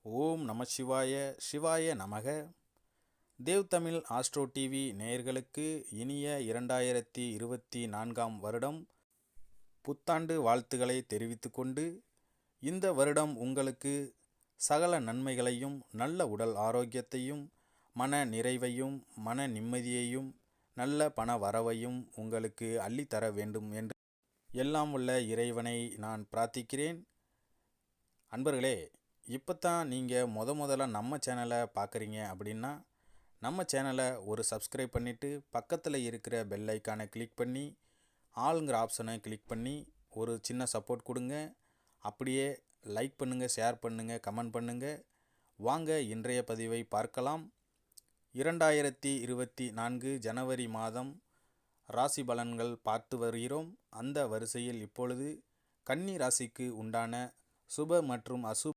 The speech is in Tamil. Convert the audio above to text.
ஓம் நம சிவாய சிவாய நமக. தேவ் தமிழ் ஆஸ்ட்ரோ டிவி நேயர்களுக்கு இனிய 2024 வருடம் புத்தாண்டு வாழ்த்துக்களை தெரிவித்துக்கொண்டு, இந்த வருடம் உங்களுக்கு சகல நன்மைகளையும், நல்ல உடல் ஆரோக்கியத்தையும், மன நிறைவையும், மன நிம்மதியையும், நல்ல பண வரவையும் உங்களுக்கு அள்ளித்தர வேண்டும் என்று எல்லாம் உள்ள இறைவனை நான் பிரார்த்திக்கிறேன். அன்பர்களே, இப்போ தான் நீங்கள் முதல்ல நம்ம சேனலை பார்க்குறீங்க அப்படின்னா, நம்ம சேனலை ஒரு சப்ஸ்கிரைப் பண்ணிவிட்டு பக்கத்தில் இருக்கிற பெல் ஐக்கானை கிளிக் பண்ணி ஆளுங்கிற ஆப்ஷனை கிளிக் பண்ணி ஒரு சின்ன சப்போர்ட் கொடுங்க. அப்படியே லைக் பண்ணுங்கள், ஷேர் பண்ணுங்கள், கமெண்ட் பண்ணுங்கள். வாங்க இன்றைய பதிவை பார்க்கலாம். 2024 ஜனவரி மாதம் ராசி பலன்கள் பார்த்து வருகிறோம். அந்த வரிசையில் இப்பொழுது கன்னி ராசிக்கு உண்டான சுப மற்றும் அசுப